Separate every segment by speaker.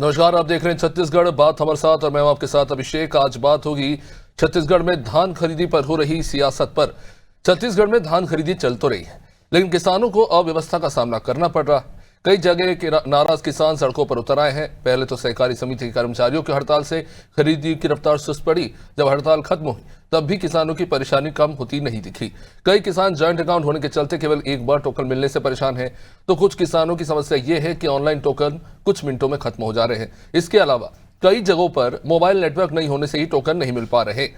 Speaker 1: नमस्कार, आप देख रहे हैं छत्तीसगढ़ बात हमारे साथ और मैं हूं आपके साथ अभिषेक। आज बात होगी छत्तीसगढ़ में धान खरीदी पर हो रही सियासत पर। छत्तीसगढ़ में धान खरीदी चल तो रही है, लेकिन किसानों को अव्यवस्था का सामना करना पड़ रहा है। कई जगह के नाराज किसान सड़कों पर उतर आए हैं। पहले तो सहकारी समिति के कर्मचारियों की हड़ताल से खरीदी की रफ्तार सुस्त पड़ी। जब हड़ताल खत्म हुई तब भी किसानों की परेशानी कम होती नहीं दिखी। कई किसान जॉइंट अकाउंट होने के चलते केवल एक बार टोकन मिलने से परेशान हैं, तो कुछ किसानों की समस्या ये है कि ऑनलाइन टोकन कुछ मिनटों में खत्म हो जा रहे हैं। इसके अलावा कई जगहों पर मोबाइल नेटवर्क नहीं होने से ही टोकन नहीं मिल पा रहे।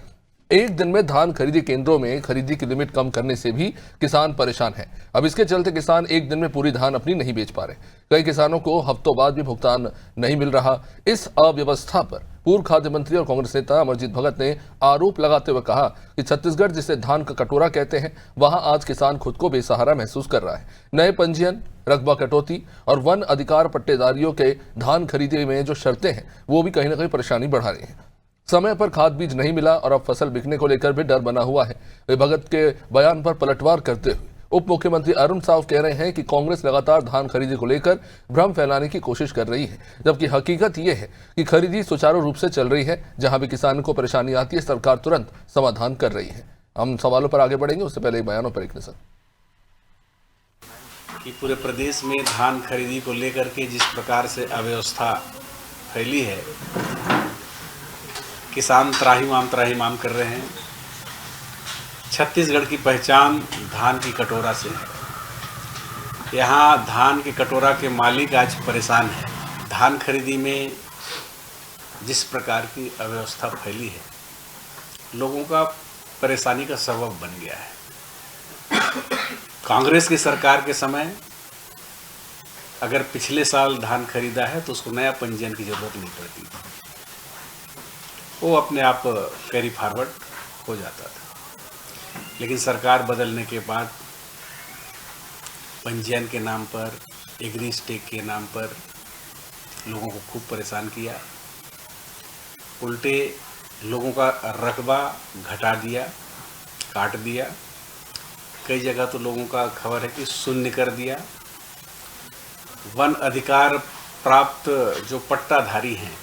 Speaker 1: एक दिन में धान खरीदी केंद्रों में खरीदी की लिमिट कम करने से भी किसान परेशान हैं। अब इसके चलते किसान एक दिन में पूरी धान अपनी नहीं बेच पा रहे। कई किसानों को हफ्तों बाद भी भुगतान नहीं मिल रहा। इस अव्यवस्था पर पूर्व खाद्य मंत्री और कांग्रेस नेता अमरजीत भगत ने आरोप लगाते हुए कहा कि छत्तीसगढ़ जिसे धान का कटोरा कहते हैं, वहां आज किसान खुद को बेसहारा महसूस कर रहा है। नए पंजीयन, रकबा कटौती और वन अधिकार पट्टेदारियों के धान खरीदी में जो शर्तें हैं, वो भी कहीं ना कहीं परेशानी बढ़ा रही हैं। समय पर खाद बीज नहीं मिला और अब फसल बिकने को लेकर भी डर बना हुआ है। वे भगत के बयान पर पलटवार करते हुए उप मुख्यमंत्री अरुण साव कह रहे हैं कि कांग्रेस लगातार धान खरीदी को लेकर भ्रम फैलाने की कोशिश कर रही है, जबकि हकीकत यह है कि खरीदी सुचारू रूप से चल रही है। जहां भी किसानों को परेशानी आती है, सरकार तुरंत समाधान कर रही है। हम सवालों पर आगे बढ़ेंगे, उससे पहले एक बयानों पर एक नजर।
Speaker 2: कि पूरे प्रदेश में धान खरीदी को लेकर के जिस प्रकार से अव्यवस्था फैली है, किसान त्राहिमाम कर रहे हैं। छत्तीसगढ़ की पहचान धान की कटोरा से है। यहाँ धान की कटोरा के मालिक आज परेशान है। धान खरीदी में जिस प्रकार की अव्यवस्था फैली है, लोगों का परेशानी का सबब बन गया है। कांग्रेस की सरकार के समय अगर पिछले साल धान खरीदा है तो उसको नया पंजीयन की जरूरत नहीं पड़ती, वो अपने आप कैरी फॉरवर्ड हो जाता था। लेकिन सरकार बदलने के बाद पंजीयन के नाम पर, एग्री स्टेक के नाम पर लोगों को खूब परेशान किया। उल्टे लोगों का रकबा घटा दिया, काट दिया। कई जगह तो लोगों का खबर है कि शून्य कर दिया। वन अधिकार प्राप्त जो पट्टाधारी हैं,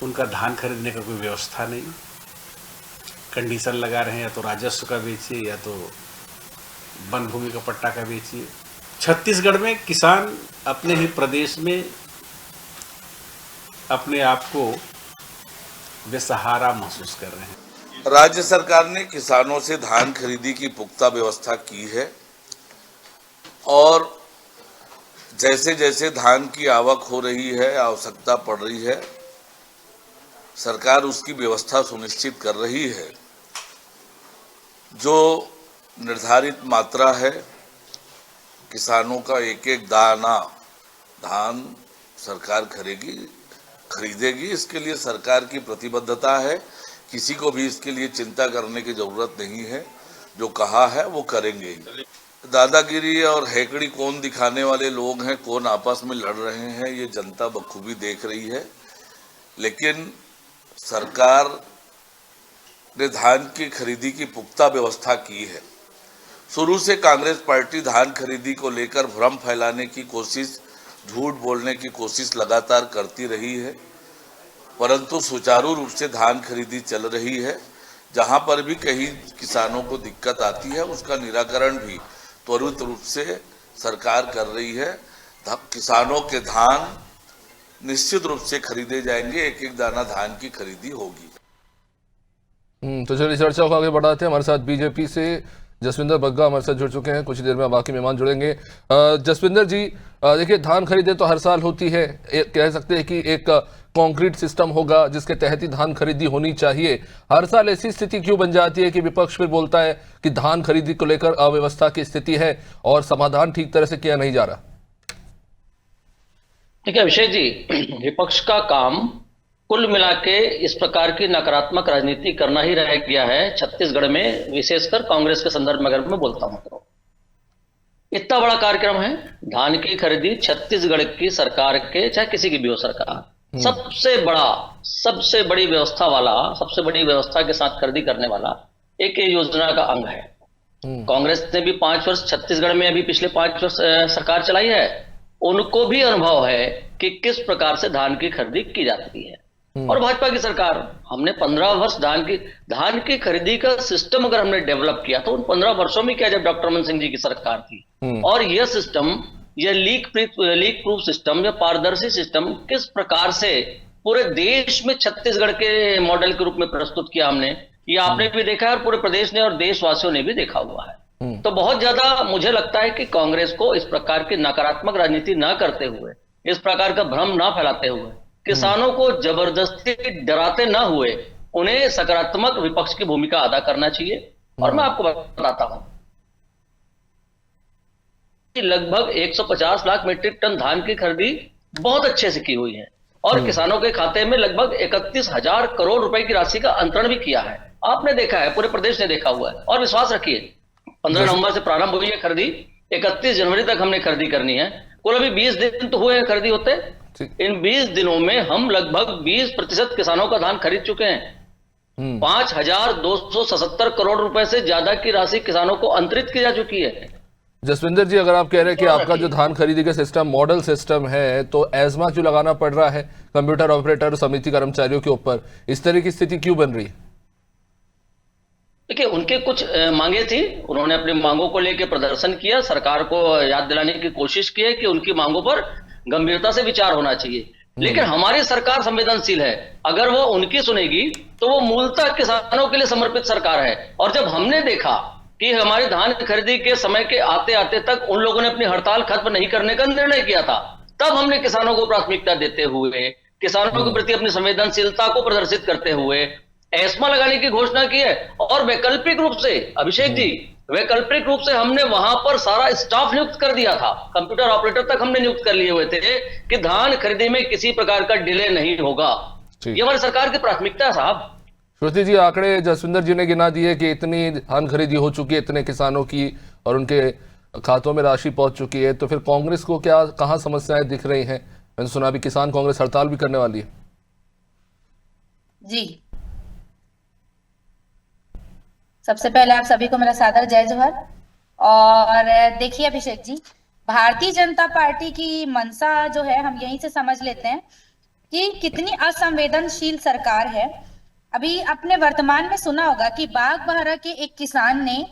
Speaker 2: उनका धान खरीदने का कोई व्यवस्था नहीं। कंडीशन लगा रहे हैं, या तो राजस्व का बेचिए या तो वन भूमि का पट्टा का बेचिए। छत्तीसगढ़ में किसान अपने ही प्रदेश में अपने आप को बेसहारा महसूस कर रहे हैं।
Speaker 3: राज्य सरकार ने किसानों से धान खरीदी की पुख्ता व्यवस्था की है और जैसे जैसे धान की आवक हो रही है, आवश्यकता पड़ रही है, सरकार उसकी व्यवस्था सुनिश्चित कर रही है। जो निर्धारित मात्रा है, किसानों का एक एक दाना धान सरकार खरीदेगी। इसके लिए सरकार की प्रतिबद्धता है। किसी को भी इसके लिए चिंता करने की जरूरत नहीं है। जो कहा है वो करेंगे ही। दादागिरी और हैकड़ी कौन दिखाने वाले लोग हैं, कौन आपस में लड़ रहे हैं, ये जनता बखूबी देख रही है। लेकिन सरकार ने धान की खरीदी की पुख्ता व्यवस्था की है। शुरू से कांग्रेस पार्टी धान खरीदी को लेकर भ्रम फैलाने की कोशिश, झूठ बोलने की कोशिश लगातार करती रही है, परंतु सुचारू रूप से धान खरीदी चल रही है। जहां पर भी कहीं किसानों को दिक्कत आती है, उसका निराकरण भी त्वरित रूप से सरकार कर रही है। किसानों के धान निश्चित रूप से खरीदे जाएंगे, एक एक दाना धान की खरीदी होगी।
Speaker 1: तो चलिए चर्चा को आगे बढ़ाते हैं। हमारे साथ बीजेपी से जसविंदर बग्गा हमारे साथ जुड़ चुके हैं। कुछ ही देर में बाकी मेहमान जुड़ेंगे। जसविंदर जी, देखिए, धान खरीदे तो हर साल होती है। कह सकते हैं कि एक कॉन्क्रीट सिस्टम होगा जिसके तहत ही धान खरीदी होनी चाहिए। हर साल ऐसी स्थिति क्यों बन जाती है कि विपक्ष फिर बोलता है कि धान खरीदी को लेकर अव्यवस्था की स्थिति है और समाधान ठीक तरह से किया नहीं जा रहा?
Speaker 4: देखिए अभिषेक जी, विपक्ष का काम कुल मिला के इस प्रकार की नकारात्मक राजनीति करना ही रह गया है छत्तीसगढ़ में, विशेषकर कांग्रेस के संदर्भ में अगर मैं बोलता हूं तो। इतना बड़ा कार्यक्रम है धान की खरीदी छत्तीसगढ़ की सरकार के, चाहे किसी की भी हो सरकार, सबसे बड़ी व्यवस्था वाला, सबसे बड़ी व्यवस्था के साथ खरीदी करने वाला एक योजना का अंग है। कांग्रेस ने भी 5 वर्ष छत्तीसगढ़ में, अभी पिछले 5 वर्ष सरकार चलाई है। उनको भी अनुभव है कि किस प्रकार से धान की खरीदी की जाती है। और भाजपा की सरकार, हमने 15 वर्ष धान की खरीदी का सिस्टम अगर हमने डेवलप किया तो उन 15 वर्षों में किया जब डॉक्टर मन सिंह जी की सरकार थी। और यह सिस्टम, यह लीक प्रूफ सिस्टम या पारदर्शी सिस्टम किस प्रकार से पूरे देश में छत्तीसगढ़ के मॉडल के रूप में प्रस्तुत किया हमने, ये आपने भी देखा है और पूरे प्रदेश ने और देशवासियों ने भी देखा हुआ है। तो बहुत ज्यादा मुझे लगता है कि कांग्रेस को इस प्रकार की नकारात्मक राजनीति ना करते हुए, इस प्रकार का भ्रम ना फैलाते हुए, किसानों को जबरदस्ती डराते ना हुए, उन्हें सकारात्मक विपक्ष की भूमिका अदा करना चाहिए। और मैं आपको बताता हूं कि लगभग 150 लाख मीट्रिक टन धान की खरीदी बहुत अच्छे से की हुई है और किसानों के खाते में लगभग 31,000 करोड़ रुपए की राशि का अंतरण भी किया है। आपने देखा है, पूरे प्रदेश ने देखा हुआ है। और विश्वास रखिए, 15 नवंबर से प्रारंभ हुई है खरीदी, 31 जनवरी तक हमने खरीदी करनी है। कुल अभी 20 दिन तो हुए हैं खरीदी होते। इन 20 दिनों में हम लगभग 20% किसानों का धान खरीद चुके हैं। 5,277 करोड़ रुपए से ज्यादा की राशि किसानों को अंतरित की जा चुकी है।
Speaker 1: जसविंदर जी, अगर आप कह रहे हैं कि आपका जो धान खरीदी का सिस्टम मॉडल सिस्टम है, तो एजमा क्यों लगाना पड़ रहा है कंप्यूटर ऑपरेटर समिति कर्मचारियों के ऊपर? इस तरह की स्थिति क्यों बन रही है?
Speaker 4: देखिए, उनके कुछ मांगे थी, उन्होंने अपनी मांगों को लेकर प्रदर्शन किया, सरकार को याद दिलाने की कोशिश की है कि उनकी मांगों पर गंभीरता से विचार होना चाहिए। लेकिन हमारी सरकार संवेदनशील है, अगर वो उनकी सुनेगी तो वो मूलतः किसानों के लिए समर्पित सरकार है। और जब हमने देखा कि हमारी धान खरीदी के समय के आते आते तक उन लोगों ने अपनी हड़ताल खत्म नहीं करने का निर्णय किया था, तब हमने किसानों को प्राथमिकता देते हुए, किसानों के प्रति अपनी संवेदनशीलता को प्रदर्शित करते हुए एस्मा लगाने की घोषणा की है। और वैकल्पिक रूप से, अभिषेक जी, वैकल्पिक रूप से हमने वहां पर सारा स्टाफ नियुक्त कर दिया था, कंप्यूटर ऑपरेटर तक हमने नियुक्त कर लिए हुए थे कि धान खरीदी में किसी प्रकार का डिले नहीं होगा। ये हमारी सरकार की प्राथमिकता है साहब।
Speaker 1: श्रुति जी, आंकड़े जसविंदर जी ने गिना दिए कि इतनी धान खरीदी हो चुकी है इतने किसानों की और उनके खातों में राशि पहुंच चुकी है, तो फिर कांग्रेस को क्या कहां समस्याएं दिख रही हैं? मैंने सुना अभी किसान कांग्रेस हड़ताल भी करने वाली है।
Speaker 5: जी, सबसे पहले आप सभी को मेरा सादर जय जोहर। और देखिए अभिषेक जी, भारतीय जनता पार्टी की मंशा जो है हम यहीं से समझ लेते हैं कि कितनी असंवेदनशील सरकार है। अभी आपने वर्तमान में सुना होगा कि बागबाहरा के एक किसान ने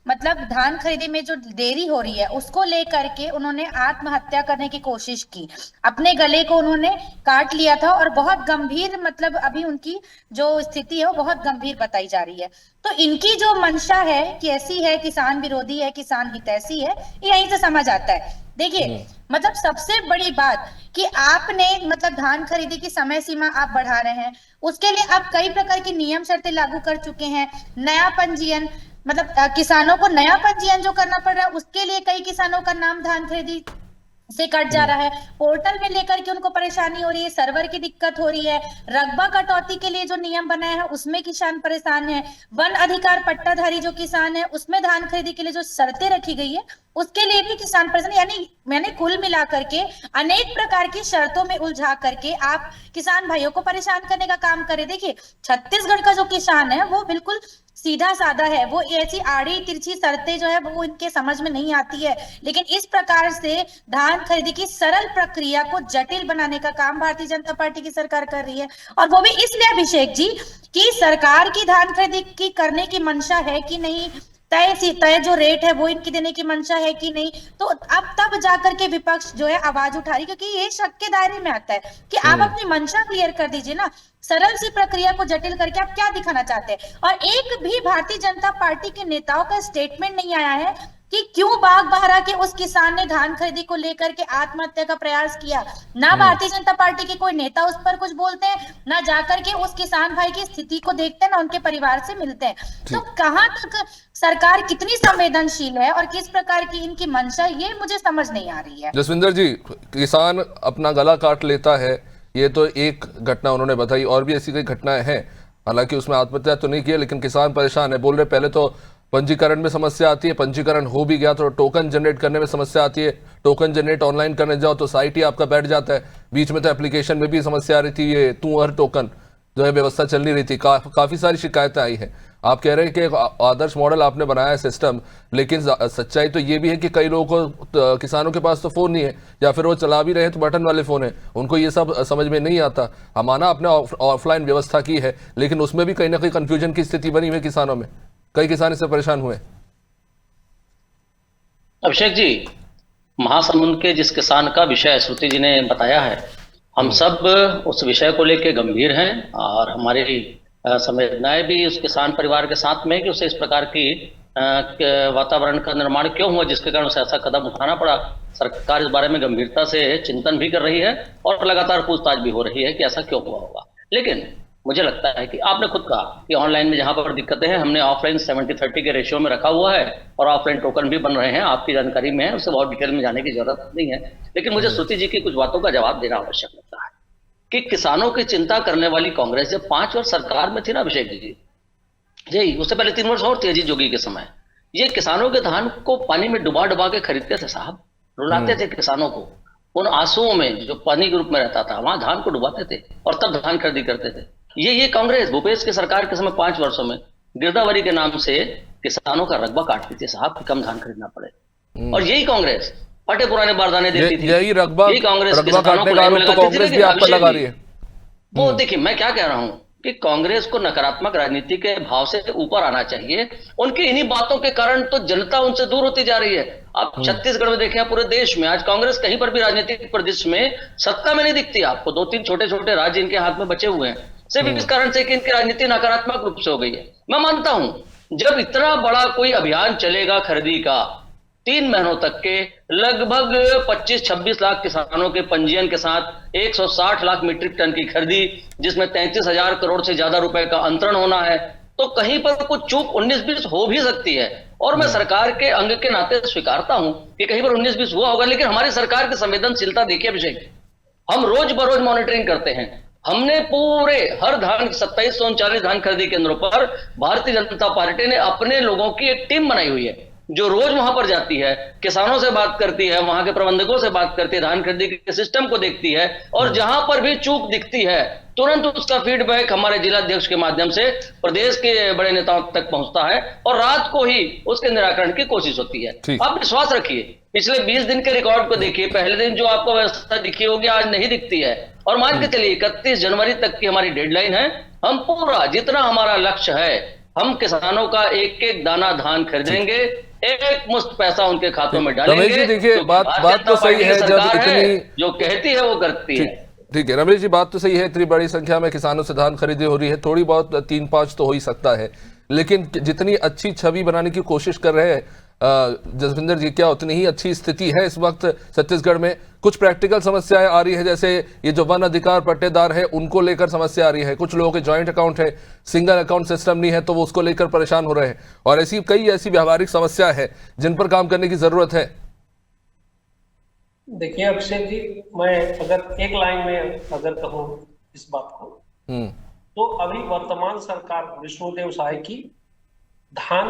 Speaker 5: मतलब धान खरीदी में जो देरी हो रही है उसको लेकर के उन्होंने आत्महत्या करने की कोशिश की, अपने गले को उन्होंने काट लिया था और बहुत गंभीर मतलब अभी उनकी जो स्थिति है वो बहुत गंभीर बताई जा रही है। तो इनकी जो मंशा है कि ऐसी है, किसान विरोधी है, किसान हितैषी है, ये यहीं से समझ आता है। देखिए मतलब सबसे बड़ी बात कि आपने मतलब धान खरीदी की समय सीमा आप बढ़ा रहे हैं, उसके लिए आप कई प्रकार की नियम शर्तें लागू कर चुके हैं। नया पंजीयन मतलब किसानों को नया पंजीयन जो करना पड़ रहा है उसके लिए कई किसानों का नाम धान खरीदी से कट जा रहा है। पोर्टल में लेकर के उनको परेशानी हो रही है, सर्वर की दिक्कत हो रही है। रकबा कटौती के लिए जो नियम बनाया है उसमें किसान परेशान है। वन अधिकार पट्टाधारी जो किसान है उसमें धान खरीदी के लिए जो शर्तें रखी गई है उसके लिए भी किसान परेशान। यानी मैंने कुल मिलाकर के अनेक प्रकार की शर्तों में उलझा करके आप किसान भाइयों को परेशान करने का काम करे। देखिए छत्तीसगढ़ का जो किसान है वो बिल्कुल सीधा साधा है, वो ऐसी आड़ी तिरछी शर्तें जो है वो इनके समझ में नहीं आती है। लेकिन इस प्रकार से धान खरीदी की सरल प्रक्रिया को जटिल बनाने का काम भारतीय जनता पार्टी की सरकार कर रही है। और वो भी इसलिए अभिषेक जी कि सरकार की धान खरीदी की करने की मंशा है कि नहीं, तय जो रेट है वो इनकी देने की मंशा है कि नहीं, तो अब तब जाकर के विपक्ष जो है आवाज उठा रही, क्योंकि ये शक के दायरे में आता है कि आप अपनी मंशा क्लियर कर दीजिए ना, सरल सी प्रक्रिया को जटिल करके आप क्या दिखाना चाहते हैं। और एक भी भारतीय जनता पार्टी के नेताओं का स्टेटमेंट नहीं आया है कि क्यों बागबाहरा के उस किसान ने धान खरीदी को लेकर के आत्महत्या का प्रयास किया। ना भारतीय जनता पार्टी के कोई नेता उस पर कुछ बोलते हैं, ना जाकर के उस किसान भाई की स्थिति को देखते हैं, ना उनके परिवार से मिलते हैं। तो कहां तक सरकार कितनी संवेदनशील है और किस प्रकार की इनकी मंशा, ये मुझे समझ नहीं आ रही है।
Speaker 1: जसविंदर जी, किसान अपना गला काट लेता है, ये तो एक घटना उन्होंने बताई, और भी ऐसी कई घटनाएं हैं, हालांकि उसमें आत्महत्या तो नहीं की है, लेकिन किसान परेशान है। बोल रहे पहले तो पंजीकरण में समस्या आती है, पंजीकरण हो भी गया तो टोकन जनरेट करने में समस्या आती है, टोकन जनरेट ऑनलाइन करने जाओ तो साइट ही आपका बैठ जाता है। बीच में तो एप्लीकेशन में भी समस्या आ रही थी, ये तू हर टोकन जो है व्यवस्था चल नहीं रही थी, काफी सारी शिकायतें आई हैं। आप कह रहे हैं कि एक आदर्श मॉडल आपने बनाया है सिस्टम, लेकिन सच्चाई तो ये भी है कि कई लोगों को, किसानों के पास तो फोन नहीं है, या फिर वो चला भी रहे हैं तो बटन वाले फोन है, उनको ये सब समझ में नहीं आता। हम माना आपने ऑफलाइन व्यवस्था की है, लेकिन उसमें भी कहीं ना कहीं कंफ्यूजन की स्थिति बनी हुई है किसानों में, कई किसान इससे परेशान हुए।
Speaker 4: अभिषेक जी, महासमुंद के जिस किसान का विषय श्रुति जी ने बताया है, हम सब उस विषय को लेकर गंभीर हैं और हमारी संवेदनाएं भी उस किसान परिवार के साथ में कि उसे इस प्रकार की वातावरण का निर्माण क्यों हुआ जिसके कारण उसे ऐसा कदम उठाना पड़ा। सरकार इस बारे में गंभीरता से चिंतन भी कर रही है और लगातार पूछताछ भी हो रही है कि ऐसा क्यों हुआ होगा। लेकिन मुझे लगता है कि आपने खुद कहा कि ऑनलाइन में जहां पर दिक्कतें हैं, हमने ऑफलाइन 70-30 के रेशियो में रखा हुआ है और ऑफलाइन टोकन भी बन रहे हैं, आपकी जानकारी में है, उससे बहुत डिटेल में जाने की जरूरत नहीं है। लेकिन मुझे श्रुति जी की कुछ बातों का जवाब देना आवश्यक लगता है कि किसानों की चिंता करने वाली कांग्रेस जब 5 वर्ष सरकार में थी ना अभिषेक जी, यही उससे पहले 3 वर्ष और थे अजीत जोगी के समय, ये किसानों के धान को पानी में डुबा डुबा के खरीदते थे साहब, रुलाते थे किसानों को, उन आंसुओं में जो पानी के रूप में रहता था वहां धान को डुबाते थे और तब धान खरीदी करते थे। ये कांग्रेस भूपेश की सरकार के समय 5 वर्षों में गिरदावरी के नाम से किसानों का रकबा काटती थी साहब कि कम धान खरीदना पड़े, और यही कांग्रेस फटे पुराने बारदाने देती थी।
Speaker 1: यही रकबा
Speaker 4: कांग्रेस
Speaker 1: काटने का आरोप तो कांग्रेस भी आप पर लगा रही है।
Speaker 4: वो देखिए, मैं क्या कह रहा हूं कि कांग्रेस को नकारात्मक राजनीति के भाव से ऊपर आना चाहिए। उनकी इन्हीं बातों के कारण तो जनता उनसे दूर होती जा रही है। आप छत्तीसगढ़ में देखें, पूरे देश में आज कांग्रेस कहीं पर भी राजनीतिक परिदृश्य में सत्ता में नहीं दिखती आपको। 2-3 छोटे छोटे राज्य इनके हाथ में बचे हुए हैं, सिर्फ इस कारण से कि इनकी राजनीति नकारात्मक रूप से हो गई है। मैं मानता हूं जब इतना बड़ा कोई अभियान चलेगा खरीदी का, 3 महीनों तक के लगभग 25-26 लाख किसानों के पंजीयन के साथ 160 लाख मीट्रिक टन की खरीदी, जिसमें 33,000 करोड़ से ज्यादा रुपए का अंतरण होना है, तो कहीं पर कुछ चूक 19-20 हो भी सकती है। और मैं सरकार के अंग के नाते स्वीकारता हूं कि कहीं पर 19-20 हुआ होगा, लेकिन हमारी सरकार की संवेदनशीलता देखिए अभिषेक, हम रोज बरोज मॉनिटरिंग करते हैं। हमने पूरे हर धान 2739 धान खरीदी केंद्रों पर भारतीय जनता पार्टी ने अपने लोगों की एक टीम बनाई हुई है जो रोज वहां पर जाती है, किसानों से बात करती है, वहां के प्रबंधकों से बात करती है, धान खरीदी के सिस्टम को देखती है, और जहां पर भी चूक दिखती है तुरंत उसका फीडबैक हमारे जिलाध्यक्ष के माध्यम से प्रदेश के बड़े नेताओं तक पहुंचता है और रात को ही उसके निराकरण की कोशिश होती है। आप विश्वास रखिए, पिछले 20 दिन के रिकॉर्ड को देखिए, पहले दिन जो आपको व्यवस्था दिखी होगी आज नहीं दिखती है, और मान के चलिए 31 जनवरी तक की हमारी डेडलाइन है। हम पूरा जितना हमारा लक्ष्य है, हम किसानों का एक एक दाना धान खरीदेंगे, एक मुश्त पैसा उनके खातों में डालेंगे।
Speaker 1: देखिए बात तो सही है, जब इतनी
Speaker 4: जो कहती है वो करती है।
Speaker 1: ठीक है रमेश जी, बात तो सही है, इतनी बड़ी संख्या में किसानों से धान खरीदी हो रही है, थोड़ी बहुत 3-5 तो हो ही सकता है, लेकिन जितनी अच्छी छवि बनाने की कोशिश कर रहे हैं जसविंदर जी, क्या उतनी ही अच्छी स्थिति है इस वक्त छत्तीसगढ़ में? कुछ प्रैक्टिकल समस्याएं आ रही है, जैसे ये जो वन अधिकार पट्टेदार है उनको लेकर समस्या आ रही है, कुछ लोगों के जॉइंट अकाउंट है, सिंगल अकाउंट सिस्टम नहीं है, तो वो उसको लेकर परेशान हो रहे हैं, और ऐसी कई ऐसी व्यवहारिक समस्या है जिन पर काम करने की जरूरत है।
Speaker 6: देखिए अभिषेक जी, मैं अगर एक लाइन में अगर कहूँ इस बात को, तो अभी वर्तमान सरकार विष्णुदेव साय की धान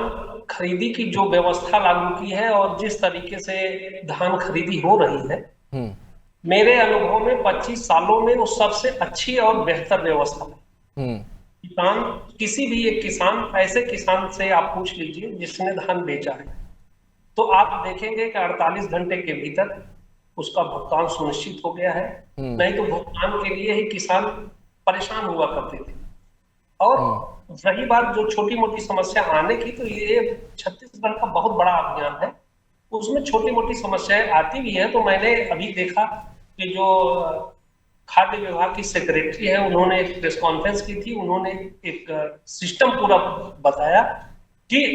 Speaker 6: खरीदी की जो व्यवस्था लागू की है और जिस तरीके से धान खरीदी हो रही है, मेरे अनुभव में 25 सालों में वो सबसे अच्छी और बेहतर व्यवस्था है। किसान, किसी भी एक किसान, ऐसे किसान से आप पूछ लीजिए जिसने धान बेचा है, तो आप देखेंगे कि 48 घंटे के भीतर उसका भुगतान सुनिश्चित हो गया है। नहीं तो भुगतान के लिए ही किसान परेशान हुआ करते थे। और रही बात जो छोटी मोटी समस्या आने की, तो ये छत्तीसगढ़ का बहुत बड़ा अभियान है, उसमें छोटी मोटी समस्याएं आती भी है। तो मैंने अभी देखा कि जो खाद्य विभाग की सेक्रेटरी है, उन्होंने एक प्रेस कॉन्फ्रेंस की थी, उन्होंने एक सिस्टम पूरा बताया कि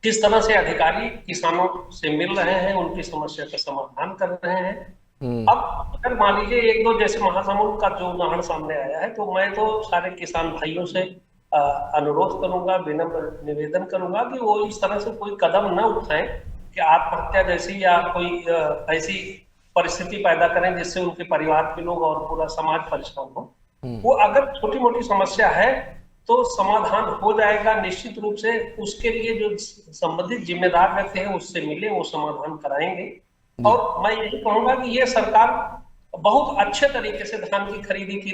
Speaker 6: किस तरह से अधिकारी किसानों से मिल रहे हैं, उनकी समस्या का समाधान कर रहे हैं। अब अगर मान लीजिए 1-2 जैसे महासमुंद का जो उदाहरण सामने आया है, तो मैं तो सारे किसान भाइयों से अनुरोध करूंगा, विनम्र निवेदन करूंगा कि वो इस तरह से कोई कदम न उठाएं कि आत्महत्या जैसी या कोई ऐसी परिस्थिति पैदा करें जिससे उनके परिवार के लोग और पूरा समाज परेशान हो। वो अगर छोटी मोटी समस्या है तो समाधान हो जाएगा निश्चित रूप से। उसके लिए जो संबंधित जिम्मेदार व्यक्ति है उससे मिले, वो समाधान कराएंगे। और मैं यही कहूंगा कि ये सरकार बहुत अच्छे तरीके से धान की खरीदी की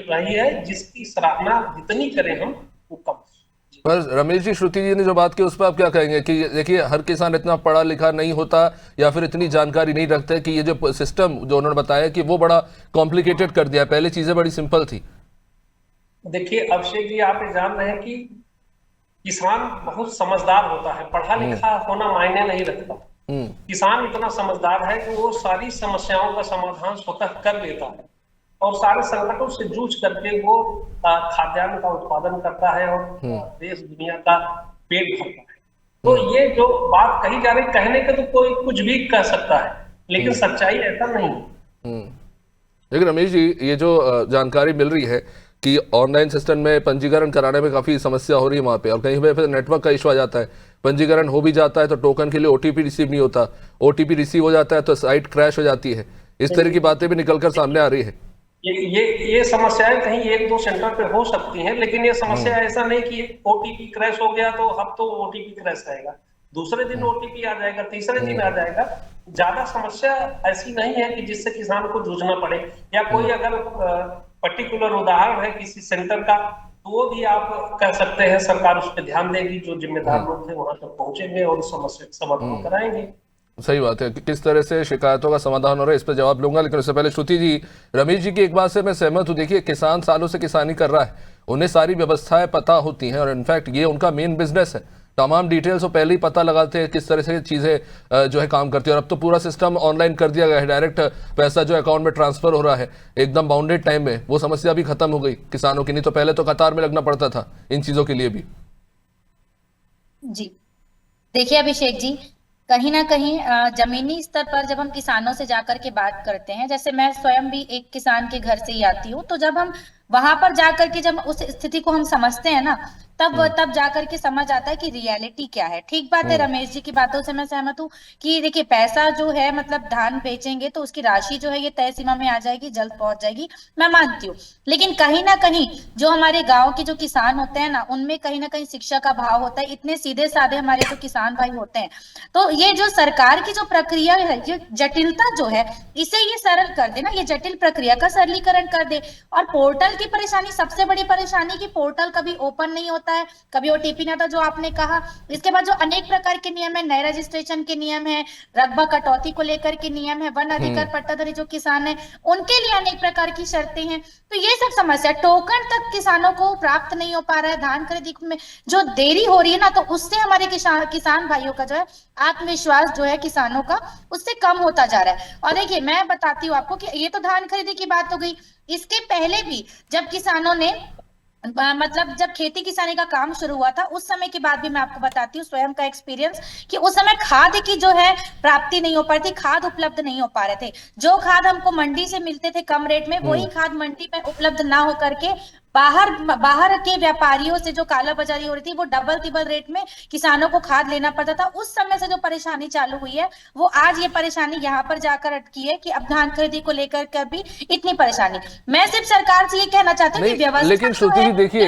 Speaker 6: रही है, जिसकी सराहना जितनी करें हम वो कम।
Speaker 1: पर रमेश जी, श्रुति जी ने जो बात की उस पर आप क्या कहेंगे कि देखिए हर किसान इतना पढ़ा लिखा नहीं होता या फिर इतनी जानकारी नहीं रखता कि ये जो सिस्टम जो उन्होंने बताया कि वो बड़ा कॉम्प्लिकेटेड कर दिया, पहले चीजें बड़ी सिंपल थी।
Speaker 6: देखिए अभिषेक जी, आप ये जान रहे हैं कि किसान बहुत समझदार होता है, पढ़ा लिखा होना मायने नहीं रखता। किसान इतना समझदार है कि वो सारी समस्याओं का समाधान स्वतः कर लेता है और सारे संकटों से जूझ करके वो खाद्यान्न का उत्पादन करता है और देश दुनिया का पेट भरता है। तो ये जो बात कही जा रही, कहने के तो कोई कुछ भी कह सकता है, लेकिन सच्चाई ऐसा नहीं है।
Speaker 1: लेकिन रमेश जी, ये जो जानकारी मिल रही है कि ऑनलाइन सिस्टम में पंजीकरण कराने में काफी समस्या हो रही है वहां पे, और कहीं पे फिर नेटवर्क का इशू आ जाता है, पंजीकरण हो भी जाता है तो टोकन के लिए ओटीपी रिसीव नहीं होता, ओटीपी रिसीव हो जाता है तो साइट क्रैश हो जाती है, इस तरह की बातें भी निकलकर सामने आ रही है।
Speaker 6: ये समस्याएं कहीं एक दो सेंटर पे हो सकती हैं, लेकिन ये समस्या ऐसा नहीं कि ओटीपी क्रैश हो गया तो अब तो ओटीपी क्रैश रहेगा, दूसरे दिन ओटीपी आ जाएगा, तीसरे दिन आ जाएगा। ज्यादा समस्या ऐसी नहीं है कि जिससे किसान को जूझना पड़े, या कोई अगर पर्टिकुलर उदाहरण है किसी सेंटर का तो वो भी आप कह सकते हैं सरकार उस पर ध्यान देगी, जो जिम्मेदार लोग थे वहां तक पहुंचेंगे और समस्या समाधान कराएंगे।
Speaker 1: सही बात है। किस तरह से शिकायतों का समाधान हो रहा है इस पर जवाब लूंगा, लेकिन उससे पहले श्रुति जी, रमेश जी की एक बात से मैं सहमत हूं। देखिए किसान सालों से किसानी कर रहा है, उन्हें सारी व्यवस्थाएं पता होती हैं और इनफैक्ट ये उनका मेन बिजनेस है, तमाम डिटेल्स वो पहले ही पता लगाते हैं किस तरह से चीजें जो है काम करती है। और अब तो पूरा सिस्टम ऑनलाइन कर दिया गया है, डायरेक्ट पैसा जो अकाउंट में ट्रांसफर हो रहा है एकदम बाउंडेड टाइम में, वो समस्या भी खत्म हो गई किसानों की, नहीं तो पहले तो कतार में लगना पड़ता था इन चीजों के लिए भी।
Speaker 5: जी देखिए अभिषेक जी, कहीं ना कहीं जमीनी स्तर पर जब हम किसानों से जाकर के बात करते हैं, जैसे मैं स्वयं भी एक किसान के घर से ही आती हूँ, तो जब हम वहां पर जाकर के जब उस स्थिति को हम समझते हैं ना, तब जाकर के समझ आता है कि रियलिटी क्या है। ठीक बात है, रमेश जी की बातों से मैं सहमत हूँ कि देखिए पैसा जो है मतलब धान बेचेंगे तो उसकी राशि जो है ये तय सीमा में आ जाएगी, जल्द पहुंच जाएगी, मैं मानती हूँ। लेकिन कहीं ना कहीं जो हमारे गाँव के जो किसान होते हैं ना, उनमें कहीं ना कहीं शिक्षा का भाव होता है, इतने सीधे साधे हमारे जो किसान भाई होते हैं। तो ये जो सरकार की जो प्रक्रिया है, ये जटिलता जो है इसे ये सरल कर दे ना, ये जटिल प्रक्रिया का सरलीकरण कर दे। और पोर्टल की परेशानी, सबसे बड़ी परेशानी की पोर्टल कभी ओपन नहीं होता है, कभी ओटीपी नहीं आता, जो आपने कहा। इसके बाद जो अनेक प्रकार के नियम है, नए रजिस्ट्रेशन के नियम है, रकबा कटौती को लेकर के नियम है, वन अधिकार पट्टाधारी जो किसान है उनके लिए अनेक प्रकार की शर्तें हैं। तो ये सब समस्या, टोकन तक किसानों को प्राप्त नहीं हो पा रहा है, धान खरीदी में जो देरी हो रही है ना, तो उससे हमारे किसान भाइयों का जो है आत्मविश्वास जो है किसानों का उससे कम होता जा रहा है। और देखिए मैं बताती हूँ आपको कि ये तो धान खरीदी की बात हो गई, इसके पहले भी जब किसानों ने मतलब जब खेती किसानी का काम शुरू हुआ था, उस समय की बात भी मैं आपको बताती हूँ, स्वयं का एक्सपीरियंस, कि उस समय खाद की जो है प्राप्ति नहीं हो पा रही थी, खाद उपलब्ध नहीं हो पा रहे थे। जो खाद हमको मंडी से मिलते थे कम रेट में, वही खाद मंडी में उपलब्ध ना हो करके बाहर के व्यापारियों से जो काला बाजारी हो रही थी, वो डबल ट्रिपल रेट में किसानों को खाद लेना पड़ता था। उस समय से जो परेशानी चालू हुई है, वो आज ये परेशानी यहाँ पर जाकर अटकी है कि अब धान खरीदी को लेकर कर भी इतनी परेशानी। मैं सिर्फ सरकार से ये कहना चाहता हूँ कि व्यवस्था,
Speaker 1: लेकिन श्रुति जी देखिए,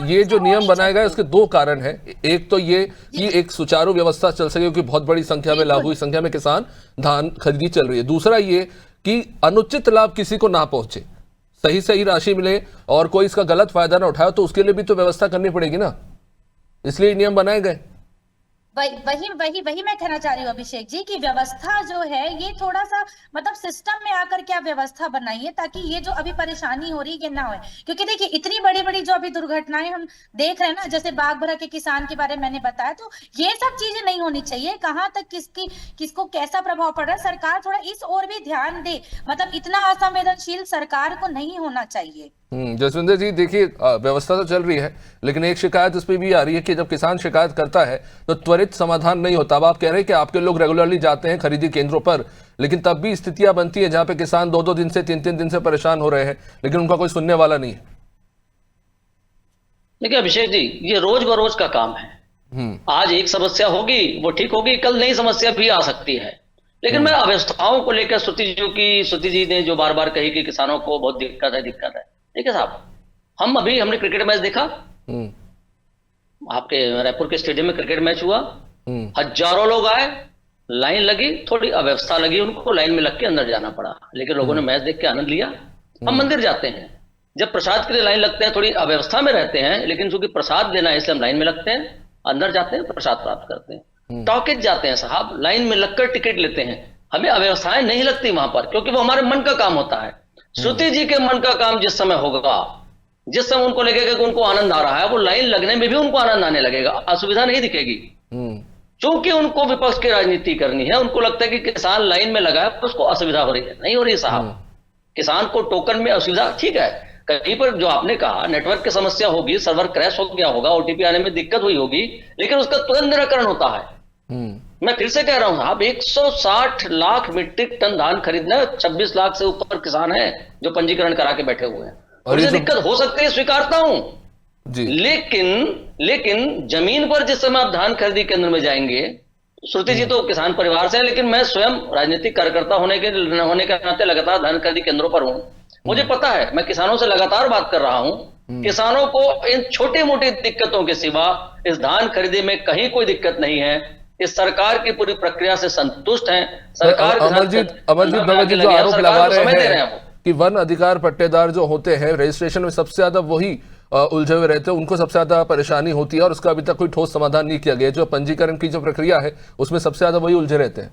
Speaker 1: ये जो नियम बनाया गया उसके दो कारण है। एक तो ये कि एक सुचारू व्यवस्था चल सके, क्योंकि बहुत बड़ी संख्या में, लागू संख्या में किसान धान खरीदी चल रही है। दूसरा ये कि अनुचित लाभ किसी को ना पहुंचे, सही राशि मिले और कोई इसका गलत फायदा ना उठाए, तो उसके लिए भी तो व्यवस्था करनी पड़ेगी ना, इसलिए नियम बनाए गए।
Speaker 5: वही मैं कहना चाह रही हूँ अभिषेक जी की व्यवस्था जो है ये थोड़ा सा मतलब सिस्टम में आकर क्या व्यवस्था बनाइए, ताकि ये जो अभी परेशानी हो रही है ये ना हो। क्योंकि देखिए इतनी बड़ी बड़ी जो अभी दुर्घटनाएं हम देख रहे हैं ना, जैसे बागबाहरा के किसान के बारे में मैंने बताया, तो ये सब चीजें नहीं होनी चाहिए। कहाँ तक किसको कैसा प्रभाव पड़ रहा है, सरकार थोड़ा इस ओर भी ध्यान दे, मतलब इतना असंवेदनशील सरकार को नहीं होना चाहिए।
Speaker 1: जसविंदर जी देखिए, व्यवस्था तो चल रही है, लेकिन एक शिकायत उस पर भी आ रही है कि जब किसान शिकायत करता है तो त्वरित समाधान नहीं होता। अब आप कह रहे हैं कि आपके लोग रेगुलरली जाते हैं खरीदी केंद्रों पर, लेकिन तब भी स्थितियां बनती है जहां पे किसान 2-2 दिन से 3-3 दिन से परेशान हो रहे हैं, लेकिन उनका कोई सुनने वाला नहीं है।
Speaker 4: देखिए अभिषेक जी, ये रोज बरोज का काम है। आज एक समस्या होगी वो ठीक होगी, कल नई समस्या भी आ सकती है। लेकिन मैं अव्यवस्थाओं को लेकर श्रुति जी ने जो बार बार कही कि किसानों को बहुत दिक्कत है। देखिए साहब, हमने क्रिकेट मैच देखा, आपके रायपुर के स्टेडियम में क्रिकेट मैच हुआ, हजारों लोग आए, लाइन लगी, थोड़ी अव्यवस्था लगी, उनको लाइन में लग के अंदर जाना पड़ा, लेकिन लोगों ने मैच देख के आनंद लिया। हम मंदिर जाते हैं, जब प्रसाद के लिए लाइन लगते हैं, थोड़ी अव्यवस्था में रहते हैं, लेकिन चूंकि प्रसाद देना है इसलिए हम लाइन में लगते हैं, अंदर जाते हैं, प्रसाद प्राप्त करते हैं। टॉकेज जाते हैं साहब, लाइन में लगकर टिकट लेते हैं, हमें अव्यवस्थाएं नहीं लगती वहां पर, क्योंकि वो हमारे मन का काम होता है। श्रुति जी के मन का काम जिस समय होगा, जिस समय उनको लगेगा कि उनको आनंद आ रहा है, वो लाइन लगने में भी उनको आनंद आने लगेगा, असुविधा नहीं दिखेगी। क्योंकि उनको विपक्ष की राजनीति करनी है, उनको लगता है कि किसान लाइन में लगा है उसको असुविधा हो रही है। नहीं हो रही साहब, किसान को टोकन में असुविधा, ठीक है, कहीं पर जो आपने कहा नेटवर्क की समस्या होगी, सर्वर क्रैश हो गया होगा, ओटीपी आने में दिक्कत हुई होगी, लेकिन उसका तुरंत निराकरण होता है। मैं फिर से कह रहा हूं साहब, 160 लाख मीट्रिक टन धान खरीदना, 26 लाख से ऊपर किसान हैं जो पंजीकरण करा के बैठे हुए हैं, और ये दिक्कत हो सकती है, स्वीकारता हूं जी। लेकिन जमीन पर जिस समय आप धान खरीदी केंद्र में जाएंगे, श्रुति जी तो किसान परिवार से है, लेकिन मैं स्वयं राजनीतिक कार्यकर्ता होने के नाते लगातार धान खरीदी केंद्रों पर हूं, मुझे पता है, मैं किसानों से लगातार बात कर रहा हूं। किसानों को इन छोटी मोटी दिक्कतों के सिवा इस धान खरीदी में कहीं कोई दिक्कत नहीं है, इस सरकार की पूरी प्रक्रिया से संतुष्ट हैं। सरकार
Speaker 1: अमरजीत भगत जी जो आरोप लगा रहे हैं कि वन अधिकार पट्टेदार जो होते हैं रजिस्ट्रेशन में सबसे ज्यादा वही उलझे हुए रहते हैं, उनको सबसे ज्यादा परेशानी होती है, और उसका अभी तक कोई ठोस समाधान नहीं किया गया। जो पंजीकरण की जो प्रक्रिया है उसमें सबसे ज्यादा वही उलझे रहते हैं।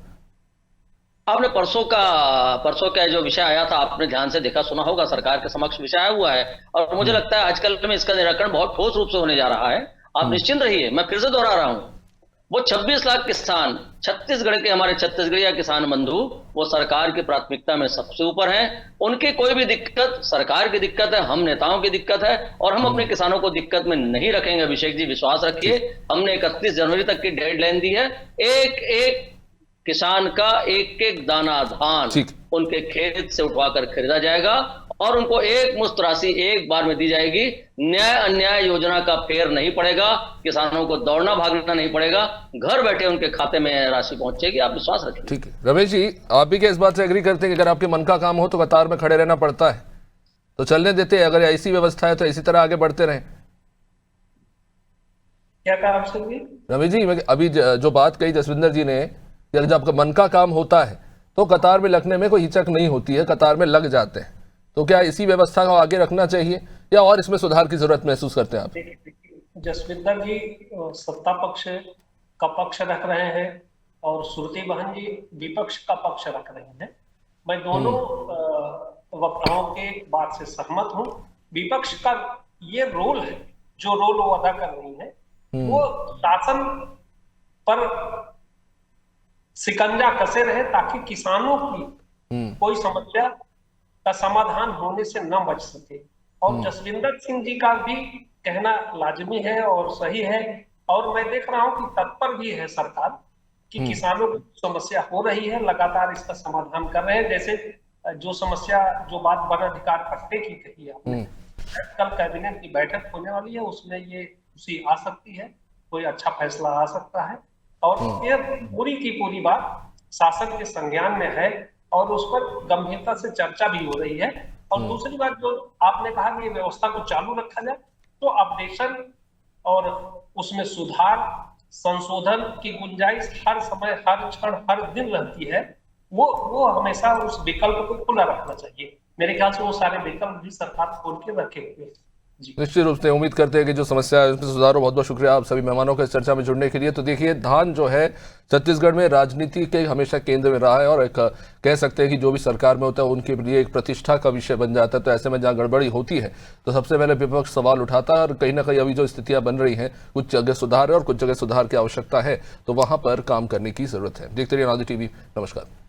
Speaker 4: आपने परसों का जो विषय आया था, आपने ध्यान से देखा सुना होगा, सरकार के समक्ष विषय आया हुआ है, और मुझे लगता है आजकल में इसका निराकरण बहुत ठोस रूप से होने जा रहा है। आप निश्चिंत रहिए, मैं फिर से दोहरा रहा हूं, वो 26 लाख किसान छत्तीसगढ़ के, हमारे छत्तीसगढ़िया किसान बंधु, वो सरकार की प्राथमिकता में सबसे ऊपर हैं। उनकी कोई भी दिक्कत सरकार की दिक्कत है, हम नेताओं की दिक्कत है, और हम अपने किसानों को दिक्कत में नहीं रखेंगे। अभिषेक जी विश्वास रखिए, हमने 31 जनवरी तक की डेडलाइन दी है। एक किसान का एक दाना धान उनके खेत से उठवाकर खरीदा जाएगा, और उनको एक मुश्त राशि एक बार में दी जाएगी। न्याय अन्याय योजना का फेर नहीं पड़ेगा, किसानों को दौड़ना भागना नहीं पड़ेगा, घर बैठे उनके खाते में राशि पहुंचेगी, आप विश्वास रखिए।
Speaker 1: ठीक है रमेश जी, आप भी क्या इस बात से एग्री करते हैं कि अगर आपके मन का काम हो तो कतार में खड़े रहना पड़ता है, तो चलने देते हैं, अगर ऐसी व्यवस्था है तो इसी तरह आगे बढ़ते रहें?
Speaker 6: क्या कहा आपसे
Speaker 1: रमेश जी? अभी जो बात कही जसविंदर जी ने, जब आपका मन का काम होता है तो कतार में लगने में कोई हिचक नहीं होती है, कतार में लग जाते हैं, तो क्या इसी व्यवस्था को आगे रखना चाहिए या और इसमें सुधार की जरूरत महसूस करते हैं आप?
Speaker 6: जसविंदर जी सत्ता पक्ष का पक्ष रख रहे हैं और श्रुति बहन जी विपक्ष का पक्ष रख रहे हैं। मैं दोनों वक्ताओं के बात से सहमत हूं। विपक्ष का ये रोल है, जो रोल वो अदा कर रही है, वो शासन पर शिकंजा कसे रहे ताकि किसानों की कोई समस्या का समाधान होने से न बच सके। और जसविंदर सिंह जी का भी कहना लाजमी है और सही है, और मैं देख रहा हूं कि तत्पर भी है सरकार कि किसानों की समस्या हो रही है, लगातार इसका समाधान कर रहे हैं। जैसे जो बात वन अधिकार पट्टे की कही आपने, कल कैबिनेट की बैठक होने वाली है, उसमें ये खुशी आ सकती है, कोई अच्छा फैसला आ सकता है, और ये पूरी की पूरी बात शासन के संज्ञान में है और उस पर गंभीरता से चर्चा भी हो रही है। और दूसरी बात जो आपने कहा कि ये व्यवस्था को चालू रखा जाए, तो अपडेशन और उसमें सुधार संशोधन की गुंजाइश हर समय, हर क्षण, हर दिन रहती है। वो हमेशा उस विकल्प को खुला रखना चाहिए। मेरे ख्याल से वो सारे विकल्प भी सरकार खोल के रखे हुए हैं।
Speaker 1: निश्चित रूप से उम्मीद करते हैं कि जो समस्या है उसमें सुधार हो। बहुत बहुत शुक्रिया आप सभी मेहमानों के इस चर्चा में जुड़ने के लिए। तो देखिए, धान जो है छत्तीसगढ़ में राजनीति के हमेशा केंद्र में रहा है, और एक कह सकते हैं कि जो भी सरकार में होता है उनके लिए एक प्रतिष्ठा का विषय बन जाता है। तो ऐसे में जहाँ गड़बड़ी होती है तो सबसे पहले विपक्ष सवाल उठाता है, और कहीं ना कहीं अभी जो स्थितियां बन रही हैं, कुछ जगह सुधार है और कुछ जगह सुधार की आवश्यकता है, तो वहां पर काम करने की जरूरत है। देखते रहिए अनादि टीवी। नमस्कार।